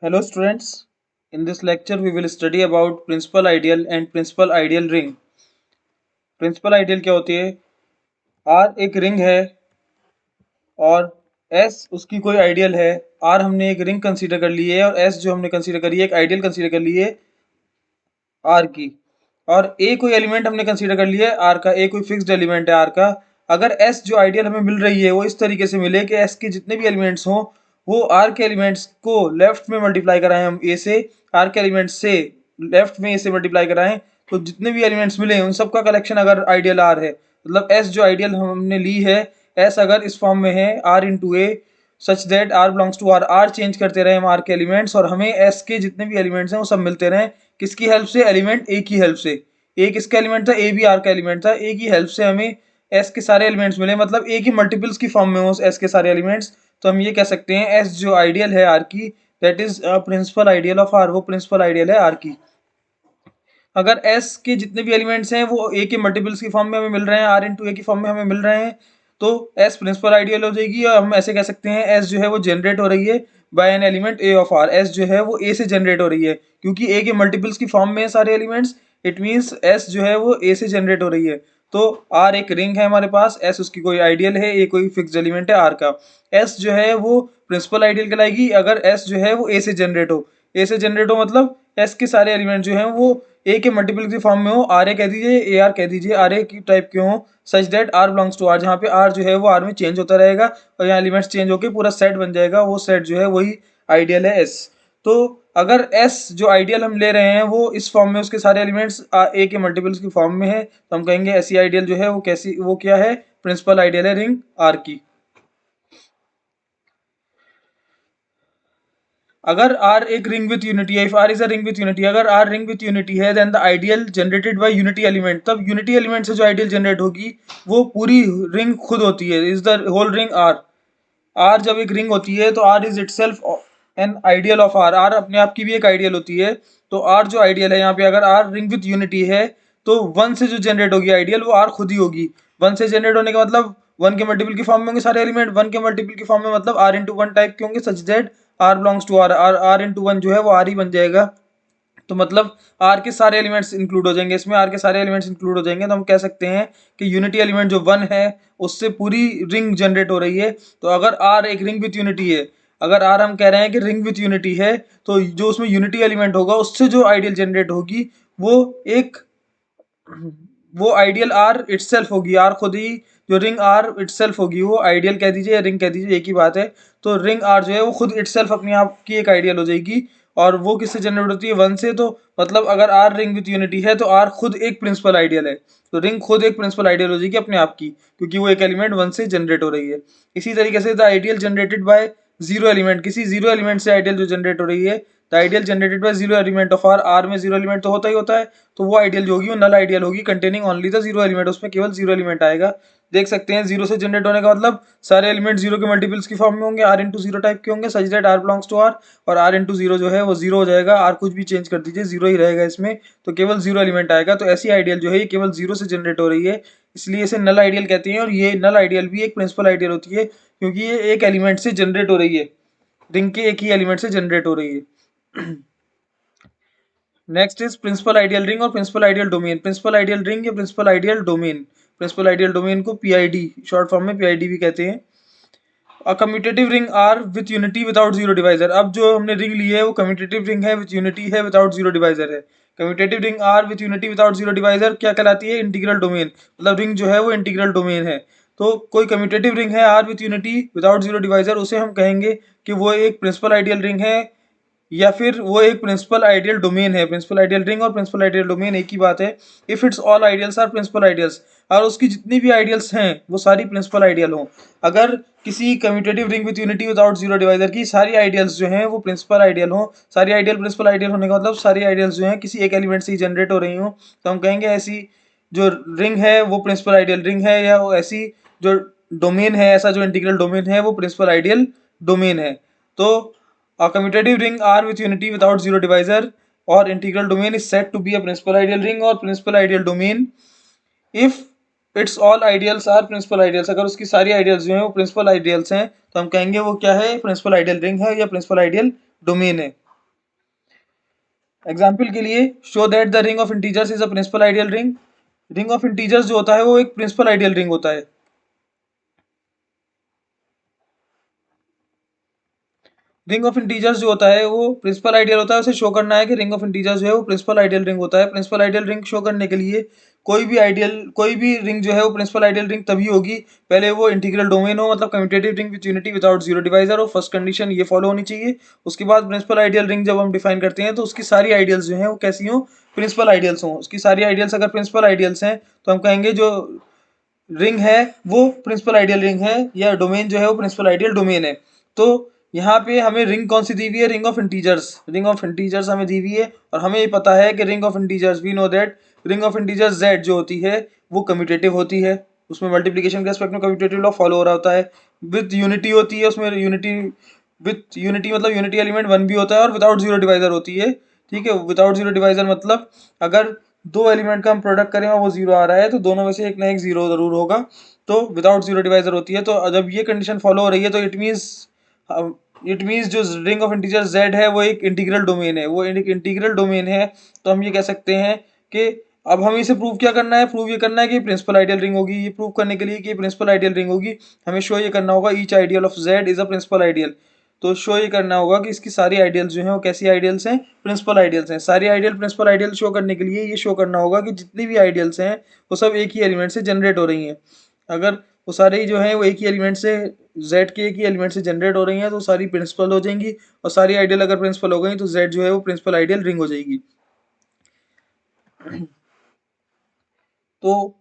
Hello students, in this lecture we will study about principal ideal and principal ideal ring. Principal ideal क्या होती है? R एक ring है और S उसकी कोई आइडियल है। R हमने एक रिंग कंसीडर कर ली है और S जो हमने कंसीडर करी है एक आइडियल कंसीडर कर ली है R की। और A कोई एलिमेंट हमने कंसीडर कर लिया है R का, A कोई फिक्स्ड एलिमेंट है R का। अगर S जो आइडियल हमें मिल रही है वो इस तरीके से मिले कि S के जितने भी एलिमेंट्स हों वो R के एलिमेंट्स को लेफ्ट में मल्टीप्लाई कराएं हम A से, R के एलिमेंट्स से लेफ्ट में A से मल्टीप्लाई कराएं, तो जितने भी एलिमेंट्स मिले उन सबका कलेक्शन अगर आइडियल R है, मतलब S जो आइडियल हमने ली है, S अगर इस फॉर्म में है R into a such that R belongs to R change करते रहे हम R के एलिमेंट्स और हमें S के जितने भी एलिमेंट्स हैं वो सब मिलते रहें। किसकी हेल्प से? एलिमेंट ए की हेल्प से। ए किसका एलिमेंट था? ए भी आर का एलिमेंट था। ए की हेल्प से हमें एस के सारे एलिमेंट्स मिले, मतलब ए की मल्टीपल्स की फॉर्म में हो एस के सारे एलिमेंट्स, तो हम ये कह सकते हैं एस जो आइडियल है आर की, that is principal ideal of R, वो प्रिंसिपल आइडियल है आर की। अगर एस के जितने भी एलिमेंट्स हैं वो ए के मल्टीपल्स की फॉर्म में हमें मिल रहे हैं, आर इंटू ए की फॉर्म में हमें मिल रहे हैं, तो एस प्रिंसिपल आइडियल हो जाएगी। और हम ऐसे कह सकते हैं एस जो है वो जनरेट हो रही है by an element a of R. S जो है वो ए से जनरेट हो रही है क्योंकि ए के मल्टीपल्स की फॉर्म में है सारे एलिमेंट्स, इट मीन्स एस जो है वो ए से जनरेट हो रही है। तो आर एक रिंग है हमारे पास, एस उसकी कोई आइडियल है, ए कोई फिक्स एलिमेंट है आर का। एस जो है वो प्रिंसिपल आइडियल कहलाएगी अगर एस जो है वो ए से जनरेट हो। ए से जनरेट हो मतलब एस के सारे एलिमेंट जो हैं वो ए के मल्टीपल की फॉर्म में हो, आर ए कह दीजिए, ए आर कह दीजिए, आर ए की टाइप के हो, such that R belongs to R, जहाँ पे आर जो है वो आर में चेंज होता रहेगा और यहाँ एलिमेंट्स चेंज होकर पूरा सेट बन जाएगा, वो सेट जो है वही आइडियल है एस। तो अगर एस जो आइडियल हम ले रहे हैं वो इस फॉर्म में उसके सारे एलिमेंट्स ए के मल्टीपल्स की फॉर्म में है, तो हम कहेंगे ऐसी आइडियल जो है वो कैसी, वो क्या है? प्रिंसिपल आइडियल है रिंग आर की। अगर R एक रिंग विथ यूनिटी है, if R is a ring with unity, अगर R रिंग विथ यूनिटी है, then the ideal generated by unity element, तब यूनिटी एलिमेंट से जो आइडियल जनरेट होगी वो पूरी रिंग खुद होती है, is the whole ring R। R जब एक रिंग होती है तो R is itself an ideal of R, R अपने आप की भी एक आइडियल होती है। तो R जो आइडियल है यहाँ पे, अगर R रिंग विथ यूनिटी है तो वन से जो जनरेट होगी आइडियल वो R खुद ही होगी। वन से जनरेट होने का मतलब वन के मल्टीपल की फॉर्म में होंगे सारे एलिमेंट, वन के मल्टीपल की फॉर्म में मतलब R इंटू वन टाइप के होंगे, such that R belongs to R, R into one जो है वो R ही बन जाएगा। तो मतलब R के सारे एलिमेंट्स इंक्लूड हो जाएंगे इसमें, R के सारे एलिमेंट्स इंक्लूड हो जाएंगे, तो हम कह सकते हैं कि यूनिटी एलिमेंट जो वन है उससे पूरी रिंग जनरेट हो रही है। तो अगर R एक रिंग विथ यूनिटी है, अगर R हम कह रहे हैं कि रिंग विथ यूनिटी है, तो जो उसमें यूनिटी एलिमेंट होगा उससे जो आइडियल जनरेट होगी वो एक, वो आइडियल आर इटसेल्फ होगी, आर खुद ही, जो रिंग आर इटसेल्फ होगी वो आइडियल कह दीजिए या रिंग कह दीजिए एक ही बात है। तो रिंग आर जो है वो खुद इटसेल्फ अपने आप की एक आइडियल हो जाएगी और वो किससे जनरेट होती है? वन से। तो मतलब अगर आर रिंग विथ यूनिटी है तो आर खुद एक प्रिंसिपल आइडियल है, तो रिंग खुद एक प्रिंसिपल आइडियल हो जाएगी अपने आप की क्योंकि वो एक एलिमेंट वन से जनरेट हो रही है। इसी तरीके से the ideal generated by zero element, किसी जीरो एलिमेंट से आइडियल जो जनरेट हो रही है, the ideal generated by zero element of R, R में जीरो एलिमेंट तो होता ही होता है, तो वो आइडियल जो होगी वो नल आइडियल होगी containing only the zero element, उसमें केवल जीरो एलिमेंट आएगा। देख सकते हैं जीरो से जनरेट होने का मतलब सारे एलिमेंट जीरो के मल्टीपल्स की फॉर्म में होंगे, आर इंटू जीरो टाइप के होंगे, such that R belongs to R, और आर इंटू जीरो जो है वो जीरो हो जाएगा, आर कुछ भी चेंज कर दीजिए जीरो ही रहेगा इसमें, तो केवल जीरो एलिमेंट आएगा। तो ऐसी आइडियल जो है ये केवल जीरो से जनरेट हो रही है, इसलिए इसे नल आइडियल कहते हैं। और ये नल आइडियल भी एक प्रिंसिपल आइडियल होती है क्योंकि ये एक एलिमेंट से जनरेट हो रही है, रिंग के एक ही एलिमेंट से जनरेट हो रही है। Next is principal ideal ring और principal ideal domain. Principal ideal ring या principal ideal domain, principal ideal domain को पीआईडी शॉर्ट फॉर्म में पीआईडी भी कहते हैं। A commutative ring R with unity without zero divisor, अब जो हमने रिंग ली है वो कम्यूटेटिव रिंग है, विथ यूनिटी है, विदाउट जीरो डिवाइजर है। Commutative ring R with unity without zero divisor क्या कहलाती है? इंटीग्रल डोमेन, मतलब रिंग जो है वो इंटीग्रल डोमेन है। तो कोई कम्यूटेटिव रिंग है R with unity without zero divisor, उसे हम कहेंगे कि वो एक प्रिंसिपल आइडियल रिंग है या फिर वो एक प्रिंसिपल आइडियल डोमेन है। प्रिंसिपल आइडियल रिंग और प्रिंसिपल आइडियल डोमेन एक ही बात है। If it's all ideals are principal ideals, और उसकी जितनी भी आइडियल्स हैं वो सारी प्रिंसिपल आइडियल हों। अगर किसी commutative ring with unity without zero divisor की सारी आइडियल्स जो हैं वो प्रिंसिपल आइडियल हों, सारी आइडियल प्रिंसिपल आइडियल होने का मतलब सारी आइडियल्स जो हैं किसी एक एलिमेंट से ही जनरेट हो रही हों, तो हम कहेंगे ऐसी जो रिंग है वो प्रिंसिपल आइडियल रिंग है, या ऐसी जो डोमेन है, ऐसा जो इंटीग्रल डोमेन है वो प्रिंसिपल आइडियल डोमेन है। तो a commutative ring R with unity without zero divisor or integral domain is said to be a principal ideal ring or principal ideal domain if its all ideals are principal ideals। अगर उसकी सारी ideals जो हैं वो principal ideals हैं तो हम कहेंगे वो क्या है? प्रिंसिपल आइडियल रिंग है या प्रिंसिपल आइडियल डोमेन है। एग्जाम्पल के लिए, show that the ring of integers is a principal ideal ring. Ring of integers जो होता है वो एक प्रिंसिपल आइडियल रिंग होता है। रिंग ऑफ इंटीजर्स जो होता है वो प्रिंसिपल आइडियल होता है, उसे शो करना है कि रिंग ऑफ इंटीजर्स जो है वो प्रिंसिपल आइडियल रिंग होता है। प्रिंसिपल आइडियल रिंग शो करने के लिए कोई भी रिंग जो है वो प्रिंसिपल आइडियल रिंग तभी होगी, पहले वो इंटीग्रल डोमेन हो, मतलब commutative ring with unity without zero divisor हो। फर्स्ट कंडीशन ये फॉलो होनी चाहिए। उसके बाद प्रिंसिपल आइडियल रिंग जब हम डिफाइन करते हैं तो उसकी सारी आइडियल्स जो है वो कैसी हो, प्रिंसिपल आइडियल्स हो। उसकी सारी आइडियल्स अगर प्रिंसिपल आइडियल्स हैं तो हम कहेंगे जो रिंग है वो प्रिंसिपल आइडियल रिंग है, या डोमेन जो है वो प्रिंसिपल आइडियल डोमेन है। तो यहाँ पे हमें रिंग कौन सी दी हुई है, ring of integers. Ring of integers हमें दी हुई है और हमें ये पता है कि ring of integers, we know that ring of integers z जो होती है वो कम्यूटेटिव होती है। उसमें मल्टीप्लिकेशन के एस्पेक्ट में कम्यूटेटिव लॉ फॉलो हो रहा होता है। विद यूनिटी होती है, उसमें यूनिटी विथ यूनिटी मतलब यूनिटी एलिमेंट वन भी होता है, और विदाउट जीरो डिवाइजर होती है। ठीक है, विदाउट जीरो डिवाइजर मतलब अगर दो एलिमेंट का हम प्रोडक्ट करें और वो जीरो आ रहा है तो दोनों में से एक ना एक जीरो जरूर होगा, तो विदाउट जीरो डिवाइजर होती है। तो जब ये कंडीशन फॉलो हो रही है तो इट मीन्स जो रिंग ऑफ इंटीजर z है वो एक इंटीग्रल डोमेन है, वो एक इंटीग्रल डोमेन है। तो हम ये कह सकते हैं कि अब हमें इसे प्रूव क्या करना है, प्रूव ये करना है कि प्रिंसिपल आइडियल रिंग होगी। ये प्रूव करने के लिए कि प्रिंसिपल आइडियल रिंग होगी हमें शो ये करना होगा each ideal of z is a principal ideal. तो शो ये करना होगा कि इसकी सारी आइडियल्स जो हैं वो कैसी आइडियल्स हैं, प्रिंसिपल आइडियल्स हैं। सारी आइडियल प्रिंसिपल आइडियल शो करने के लिए ये शो करना होगा कि जितनी भी आइडियल्स हैं वो सब एक ही एलिमेंट से जनरेट हो रही हैं। अगर वो सारे ही जो हैं वो एक ही एलिमेंट से, z के एक ही एलिमेंट से जनरेट हो रही हैं तो सारी प्रिंसिपल हो जाएंगी, और सारी आइडियल अगर प्रिंसिपल हो गई तो z जो है वो प्रिंसिपल आइडियल रिंग हो जाएगी। तो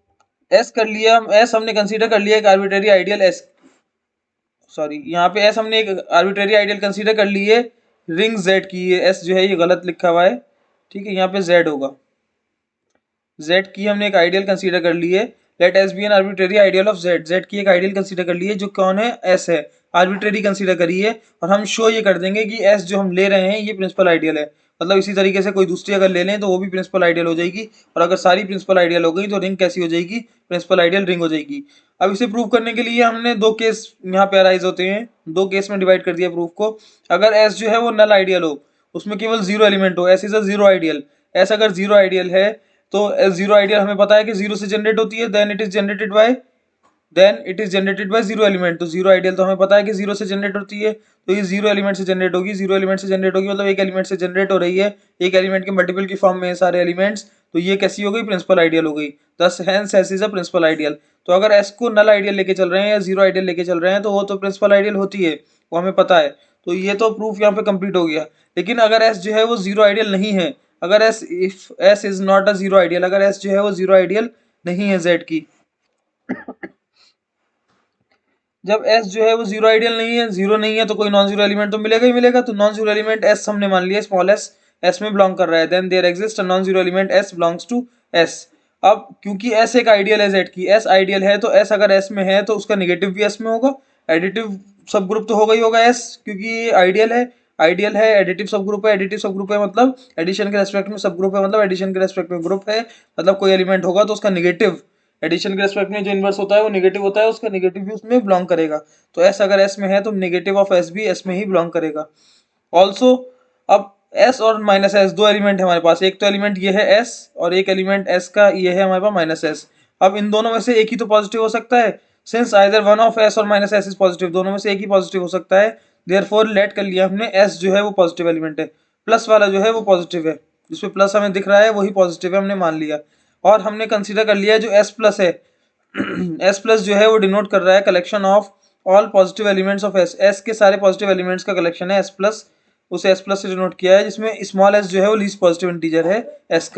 s कर लिया, s हमने कंसीडर कर लिया एक आर्बिट्रेरी आइडियल s, सॉरी यहाँ पे s हमने एक आर्बिट्रेरी आइडियल कंसीडर कर ली है रिंग z की। ये s जो है ये गलत लिखा हुआ है, ठीक है, यहाँ पे z होगा। z की हमने एक आइडियल कंसीडर कर ली है। Let s be an arbitrary ideal of z। z की एक आइडियल कंसीडर कर ली है जो कौन है, s है, आर्बिट्रेरी कंसीडर करी है। और हम शो ये कर देंगे कि s जो हम ले रहे हैं ये प्रिंसिपल आइडियल है। मतलब इसी तरीके से कोई दूसरी अगर ले लें तो वो भी प्रिंसिपल आइडियल हो जाएगी, और अगर सारी प्रिंसिपल आइडियल हो गई तो रिंग कैसी हो जाएगी, प्रिंसिपल आइडियल रिंग हो जाएगी। अब इसे प्रूव करने के लिए हमने दो केस यहाँ पे अराइज होते हैं, दो केस में डिवाइड कर दिया प्रूफ को। अगर s जो है वो नल आइडियल हो, उसमें केवल जीरो एलिमेंट हो, s is a zero ideal. s अगर जीरो आइडियल है तो जीरो आइडियल हमें पता है कि जीरो से जनरेट होती है, then it is generated by zero element. तो जीरो आइडियल तो हमें पता है कि जीरो से जनरेट होती है, तो ये जीरो एलिमेंट से जनरेट होगी। जीरो एलिमेंट से जनरेट होगी मतलब एक एलिमेंट से जनरेट हो रही है, एक एलिमेंट के मल्टीपल की फॉर्म में सारे एलिमेंट्स, तो ये कैसी हो गई, प्रिंसिपल आइडियल हो गई। Thus hence s is a principal ideal. तो अगर एस को नल आइडियल लेके चल रहे हैं या जीरो आइडियल लेके चल रहे हैं तो वो तो प्रिंसिपल आइडियल होती है, वो हमें पता है। तो ये तो प्रूफ यहाँ पे कंप्लीट हो गया। लेकिन अगर एस जो है वो जीरो आइडियल नहीं है, अगर S, if S is not a zero ideal, अगर एस जो है वो जीरो आइडियल नहीं है जेड की, जब s जो है वो जीरो आइडियल नहीं है, जीरो नहीं है तो कोई नॉन जीरो एलिमेंट तो मिलेगा ही मिलेगा। तो नॉन जीरो एलिमेंट s हमने मान लिया स्मॉल s में बिलोंग कर रहा है, then there exist a non zero element s belongs to s। अब क्योंकि s एक आइडियल है z की, s आइडियल है तो s अगर s में है तो उसका निगेटिव भी s में होगा। एडिटिव सब ग्रुप तो होगा ही होगा s, क्योंकि ये आइडियल है, एडिटिव सब ग्रुप है। एडिटिव सब ग्रुप है मतलब एडिशन के रेस्पेक्ट में सब ग्रुप है, मतलब एडिशन के रेस्पेक्ट में ग्रुप है, मतलब कोई एलिमेंट होगा तो उसका निगेटिव, एडिशन के रेस्पेक्ट में जो इनवर्स होता है वो नेगेटिव होता है, उसका नेगेटिव भी उसमें बिलोंग करेगा। तो s अगर s में है तो नेगेटिव ऑफ s भी s में ही बिलोंग करेगा। ऑल्सो अब s और माइनस s दो एलिमेंट है हमारे पास, एक तो एलिमेंट ये है s और एक एलिमेंट s का ये है हमारे पास माइनस s। अब इन दोनों में से एक ही तो पॉजिटिव हो सकता है, since either one of s और माइनस s इज पॉजिटिव, दोनों में से एक ही पॉजिटिव हो सकता है। देयरफॉर लेट कर लिया हमने s जो है वो पॉजिटिव एलिमेंट है, प्लस वाला जो है वो पॉजिटिव है, जिसपे प्लस हमें दिख रहा है वही पॉजिटिव है, हमने मान लिया। और हमने कंसीडर कर लिया जो s प्लस है, s प्लस जो है वो डिनोट कर रहा है collection of all positive elements of s, s के सारे पॉजिटिव एलिमेंट्स का कलेक्शन है s प्लस, उसे s प्लस से डिनोट किया है, जिसमें स्मॉल s जो है वो लीस्ट पॉजिटिव इंटीजर है s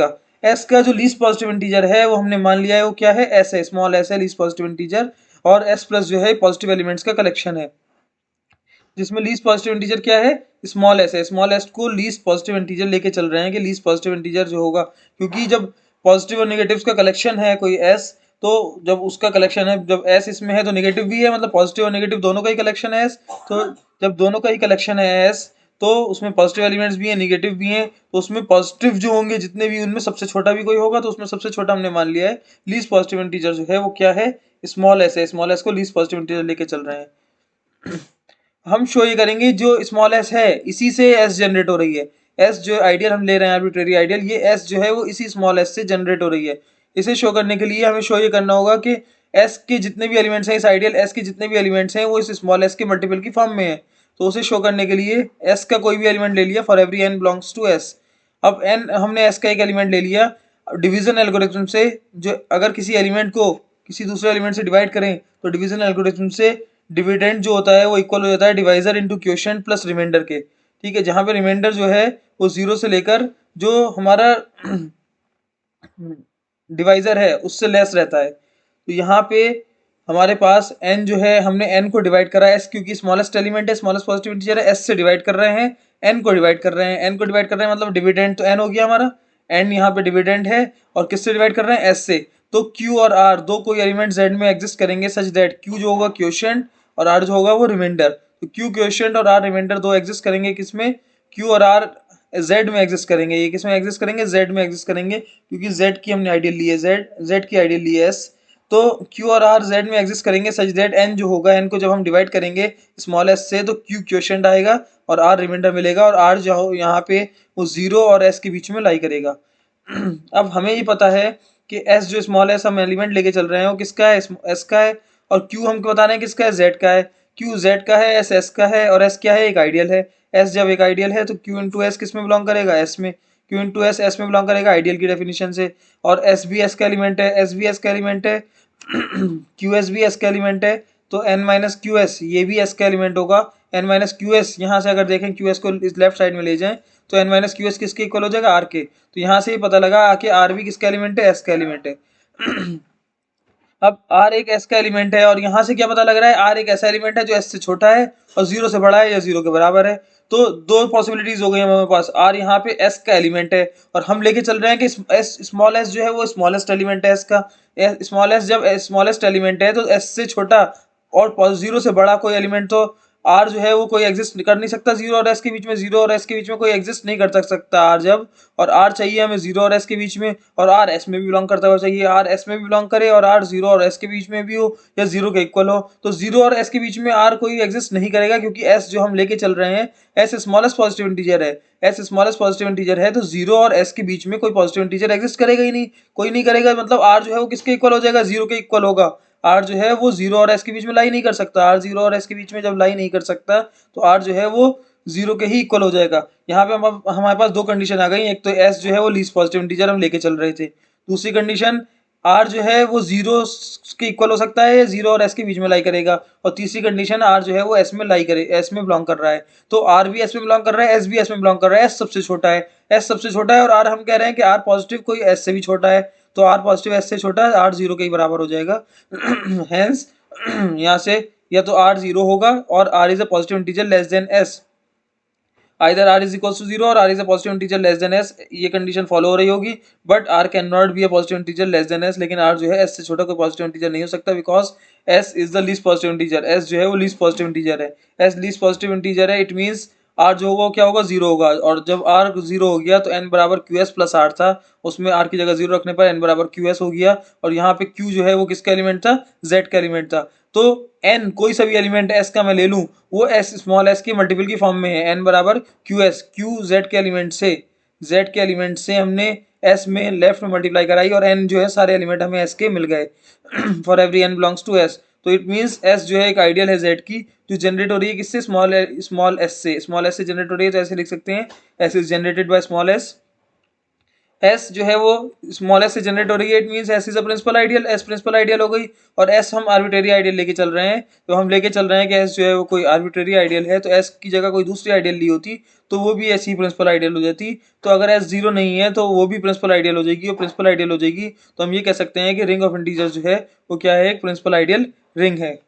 का जो लीस्ट पॉजिटिव इंटीजर है वो हमने मान लिया है वो क्या है, s है, स्मॉल s है लीस्ट पॉजिटिव इंटीजर, और s प्लस जो है पॉजिटिव एलिमेंट्स का कलेक्शन है, जिसमें लीस्ट पॉजिटिव इंटीजर क्या है, स्मॉल s है। स्मॉल s को लीस्ट पॉजिटिव इंटीजर लेके चल रहे हैं कि लीस्ट पॉजिटिव इंटीजर जो होगा, क्योंकि जब पॉजिटिव और नेगेटिव्स का कलेक्शन है कोई s, तो जब उसका कलेक्शन है, जब s इसमें है तो नेगेटिव भी है, मतलब पॉजिटिव और नेगेटिव दोनों का ही कलेक्शन है s। तो जब दोनों का ही कलेक्शन है s तो उसमें पॉजिटिव एलिमेंट्स भी हैं नेगेटिव भी हैं, तो उसमें पॉजिटिव जो होंगे जितने भी उनमें सबसे छोटा भी कोई होगा, तो उसमें सबसे छोटा हमने मान लिया है लीस्ट पॉजिटिव इंटीजर जो है वो क्या है, स्मॉल s है। स्मॉल s को लीस्ट पॉजिटिव इंटीजर लेके चल रहे हैं। हम शो ये करेंगे जो स्मॉल s है इसी से s जनरेट हो रही है, एस जो आइडियल हम ले रहे हैं आर्बिट्रेरी आइडियल, ये एस जो है वो इसी स्मॉल एस से जनरेट हो रही है। इसे शो करने के लिए हमें शो ये करना होगा कि एस के जितने भी एलिमेंट्स हैं, इस आइडियल एस के जितने भी एलिमेंट्स हैं वो इस स्मॉल एस के मल्टीपल की फॉर्म में है। तो उसे शो करने के लिए एस का कोई भी एलिमेंट ले लिया for every n belongs to s. अब एन हमने एस का एक एलिमेंट ले लिया, डिवीजन एल्गोरिथम से जो अगर किसी एलिमेंट को किसी दूसरे एलिमेंट से डिवाइड करें तो डिवीजन एल्गोरिथम से डिविडेंड जो होता है वो इक्वल हो जाता है divisor into quotient plus remainder के। ठीक है, जहां पे रिमाइंडर जो है वो 0 से लेकर जो हमारा डिवाइजर है उससे लेस रहता है। तो यहाँ पे हमारे पास n जो है, हमने n को डिवाइड करा है, s क्योंकि स्मॉलेस्ट एलिमेंट है, स्मॉलेस्ट पॉजिटिव इंटीजर है, s से डिवाइड कर रहे हैं, n को डिवाइड कर रहे हैं, n को डिवाइड कर रहे हैं मतलब डिविडेंड तो n हो गया हमारा, n यहाँ पे डिविडेंड है और किससे डिवाइड कर रहे हैं, s से। तो q और r दो कोई एलिमेंट z में एग्जिस्ट करेंगे सच दैट q जो होगा क्वोशिएंट और r जो होगा वो रिमाइंडर। तो q क्वोशिएंट और r रिमाइंडर दो एग्जिस्ट करेंगे किसमें, q और r z में एग्जिस्ट करेंगे। ये किस में एग्जिस्ट करेंगे, z में एग्जिस्ट करेंगे, क्योंकि z की हमने आइडियल ली है, z की आइडियल ली है s। तो q और r z में एग्जिस्ट करेंगे सच दैट n जो होगा, n को जब हम डिवाइड करेंगे स्मॉल s से तो q क्वोशिएंट आएगा और r रिमाइंडर मिलेगा और r जो यहाँ पे वो 0 और s के बीच में लाई करेगा। अब हमें ये पता है कि s जो स्मॉल s हम एलिमेंट लेके चल रहे हैं वो किसका है, s का है, और q हमको बता रहे हैं किसका है, z का है। q z का है, s का है और s क्या है, एक आइडियल है। s जब एक आइडियल है तो q इंटू एस किस में बिलोंग करेगा, s में। q इंटू एस s में बिलोंग करेगा आइडियल की डेफिनेशन से। और s भी s का एलिमेंट है, s भी s का एलिमेंट है, qs भी s का एलिमेंट है। तो n माइनस क्यू एस ये भी s का एलिमेंट होगा। n माइनस क्यू एस यहाँ से अगर देखें qs को इस लेफ्ट साइड में ले जाएं तो n माइनस क्यू एस किसके इक्वल हो जाएगा, r के। तो यहाँ से ही पता लगा कि r भी किसका एलिमेंट है, s का एलिमेंट है। अब r एक s का एलिमेंट है और यहाँ से क्या पता लग रहा है, r एक ऐसा एलिमेंट है जो s से छोटा है और 0 से बड़ा है या 0 के बराबर है। तो दो पॉसिबिलिटीज हो गई हमारे पास, r यहाँ पे s का एलिमेंट है और हम लेके चल रहे हैं कि s स्मॉल s जो है वो स्मॉलेस्ट एलिमेंट है s का। स्मॉल s जब स्मॉलेस्ट एलिमेंट है तो s से छोटा और 0 से बड़ा कोई एलिमेंट तो r जो है वो कोई एग्जिस्ट कर नहीं सकता 0 और s के बीच में, 0 और s के बीच में कोई एग्जिस्ट नहीं कर सकता r जब, और r चाहिए हमें 0 और s के बीच में, और r s में भी बिलोंग करता हुआ चाहिए, r s में भी बिलोंग करे और r 0 और s के बीच में भी हो या 0 के इक्वल हो। तो 0 और s के बीच में r कोई एग्जिस्ट नहीं करेगा क्योंकि s जो हम लेके चल रहे हैं s स्मॉलेस्ट पॉजिटिव इंटीजर है, s स्मॉलेस्ट पॉजिटिव इंटीजर है तो 0 और s के बीच में कोई पॉजिटिव इंटीजर एग्जिस्ट करेगा ही नहीं, कोई नहीं करेगा, मतलब r जो है वो किसके इक्वल हो जाएगा, 0 के इक्वल होगा। r जो है वो 0 और s के बीच में लाई नहीं कर सकता, r 0 और s के बीच में जब लाई नहीं कर सकता तो r जो है वो 0 के ही इक्वल हो जाएगा। यहाँ पे हमारे पास दो कंडीशन आ गई, एक तो s जो है वो लीस्ट पॉजिटिव इंटीजर हम लेके चल रहे थे, दूसरी कंडीशन r जो है वो 0 के इक्वल हो सकता है या 0 और s के बीच में लाई करेगा, और तीसरी कंडीशन r जो है वो s में लाई करे, s में बिलोंग कर रहा है। तो r भी s में बिलोंग कर रहा है, s भी s में बिलोंग कर रहा है, s सबसे छोटा है, s सबसे छोटा है और r हम कह रहे हैं कि r पॉजिटिव कोई s से भी छोटा है, तो r पॉजिटिव s से छोटा है, r 0 के ही बराबर हो जाएगा। हेंस यहाँ से या तो r 0 होगा और r is a positive integer less than s, either r is equals to 0 और r is a positive integer less than s, ये कंडीशन फॉलो हो रही होगी। But r can not be a positive integer less than s, लेकिन r जो है s से छोटा कोई पॉजिटिव इंटीजर नहीं हो सकता because s is the least positive integer, s जो है वो लीस्ट पॉजिटिव इंटीजर है, s लीस्ट पॉजिटिव इंटीजर है, इट मींस r जो होगा क्या होगा, 0 होगा, और जब r 0 हो गया तो n बराबर qs प्लस r था, उसमें r की जगह 0 रखने पर n बराबर qs हो गया, और यहाँ पे q जो है वो किसका एलिमेंट था, z का एलिमेंट था। तो n कोई सा भी एलिमेंट s का मैं ले लूं वो s स्मॉल s की मल्टीपल की फॉर्म में है, n बराबर qs, q z के एलिमेंट से, z के एलिमेंट से हमने s में लेफ्ट में मल्टीप्लाई कराई और n जो है सारे एलिमेंट हमें s के मिल गए for every n belongs to s। तो इट मींस s जो है एक आइडियल है z की जो जनरेट हो रही है किससे, स्मॉल s से, स्मॉल s से जनरेट हो रही है, तो ऐसे लिख सकते हैं s is generated by small s, s जो है वो स्मॉल s से जनरेट हो रही है, it means s is a principal ideal, s principal ideal हो गई, और s हम आर्बिट्रेरी आइडियल लेके चल रहे हैं, तो हम लेके चल रहे हैं कि s जो है वो कोई आर्बिट्रेरी आइडियल है, तो s की जगह कोई दूसरी आइडियल ली होती तो वो भी ऐसी प्रिंसिपल आइडियल हो जाती। तो अगर s 0 नहीं है तो वो भी प्रिंसिपल आइडियल हो जाएगी, और प्रिंसिपल आइडियल हो जाएगी तो हम ये कह सकते हैं कि रिंग ऑफ इंटीजर जो है वो क्या है, एक प्रिंसिपल आइडियल रिंग है।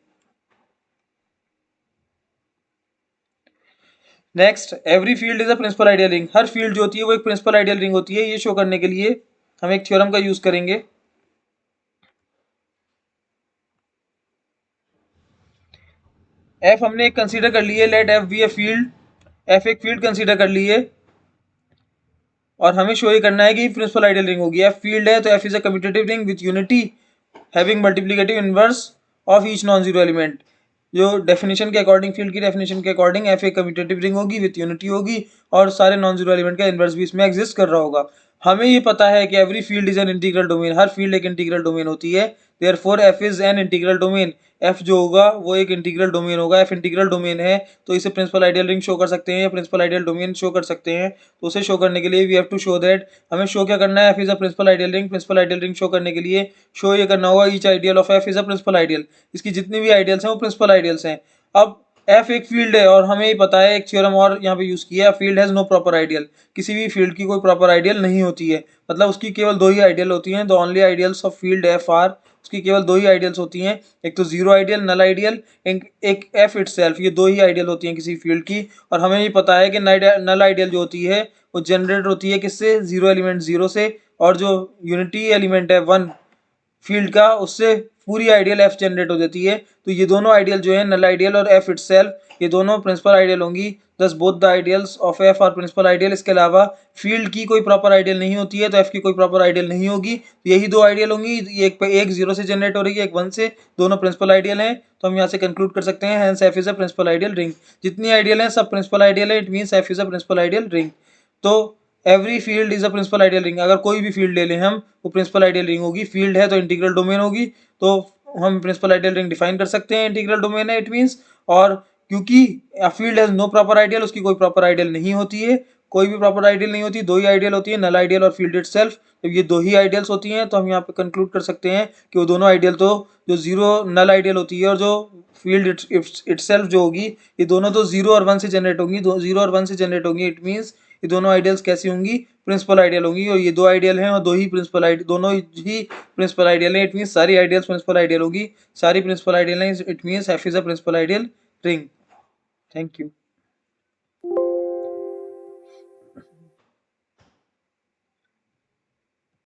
Next, every field is a principal ideal ring, हर फील्ड जो होती है वो एक प्रिंसिपल आइडियल रिंग होती है। ये शो करने के लिए हम एक थ्योरम का यूज करेंगे। एफ हमने एक कंसीडर कर लिए, let F be a field, F एक फील्ड कंसीडर कर लिए और हमें शो ये करना है कि प्रिंसिपल आइडियल रिंग होगी। एफ फील्ड है तो F is a commutative ring with unity having multiplicative inverse of each non zero element. जो डेफिनेशन के अकॉर्डिंग, फील्ड की डेफिनेशन के अकॉर्डिंग एफ एक कम्यूटेटिव रिंग होगी विथ यूनिटी होगी और सारे नॉन जीरो एलिमेंट का इनवर्स भी इसमें एग्जिस्ट कर रहा होगा। हमें ये पता है कि every field is an integral domain, her field एक इंटीग्रल डोमेन होती है। Therefore F is an integral domain, F जो होगा वो एक इंटीग्रल डोमेन होगा। एफ इंटीग्रल डोमेन है तो इसे प्रिंसिपल आइडियल रिंग शो कर सकते हैं या प्रिंसिपल आइडियल डोमेन शो कर सकते हैं। तो उसे शो करने के लिए we have to show that, हमें शो क्या करना है, F is a principal ideal ring. Principal ideal ring show करने के लिए शो ये करना होगा each ideal of F is a principal ideal, इसकी जितनी भी आइडियल्स हैं वो प्रिंसिपल आइडियल्स हैं। अब एफ एक फील्ड है और हमें ही पता है, एक थ्योरम और यहाँ पे यूज किया है, field has no proper ideal, किसी भी फील्ड की कोई प्रॉपर आइडियल नहीं होती है, मतलब उसकी केवल दो ही आइडियल होती हैं। The only ideals of field F R, उसकी केवल दो ही आइडियल्स होती हैं, एक तो जीरो आइडियल, नल आइडियल, एक एफ इटसेल्फ, ये दो ही आइडियल होती हैं किसी फील्ड की। और हमें ये पता है कि नल आइडियल जो होती है वो जनरेट होती है किससे, जीरो एलिमेंट जीरो से, और जो यूनिटी एलिमेंट है वन फील्ड का, उससे पूरी आइडियल एफ जनरेट हो जाती है। तो ये दोनों आइडियल जो है, नल आइडियल और एफ इटसेल्फ, ये दोनों प्रिंसिपल आइडियल होंगी। Thus both the ideals of F are principal ideal. इसके अलावा फील्ड की कोई प्रॉपर आइडियल नहीं होती है तो एफ की कोई प्रॉपर आइडियल नहीं होगी, तो यही दो आइडियल होंगी, एक पे एक जीरो से जनरेट हो रही है, एक वन से, दोनों प्रिंसिपल आइडियल हैं। तो हम यहाँ से कंक्लूड कर सकते हैं hence F is a principal ideal ring. जितनी आइडियल है सब प्रिंसिपल आइडियल है, it means F is a principal ideal ring. तो every field is a principal ideal ring, अगर कोई भी फील्ड ले लें हम वो प्रिंसिपल आइडियल रिंग होगी। फील्ड है तो इंटीग्रल डोमेन होगी, तो हम प्रिंसिपल आइडियल रिंग डिफाइन कर सकते हैं, इंटीग्रल डोमेन है इट मीन्स। और क्योंकि field has no proper ideal, उसकी कोई प्रॉपर आइडियल नहीं होती है, कोई भी प्रॉपर आइडियल नहीं होती, दो ही आइडियल होती है, नल आइडियल और फील्ड इटसेल्फ। जब ये दो ही आइडियल्स होती हैं तो हम यहाँ पे कंक्लूड कर सकते हैं कि वो दोनों आइडियल, तो जो जीरो नल आइडियल होती है और जो फील्ड इटसेल्फ जो होगी, ये दोनों तो जीरो और वन से जनरेट होंगी, जीरो और वन से जनरेट होंगी, इट मीन्स ये दोनों आइडियल्स कैसी होंगी, प्रिंसिपल आइडियल होंगी। और ये दो आइडियल हैं और दो ही प्रिंसिपल आइडियल, दोनों ही प्रिंसिपल आइडियल हैं, इट मीन्स सारी आइडियल्स प्रिंसिपल आइडियल होगी, सारी प्रिंसिपल आइडियल हैं, it means F is a principal ideal ring. Thank you.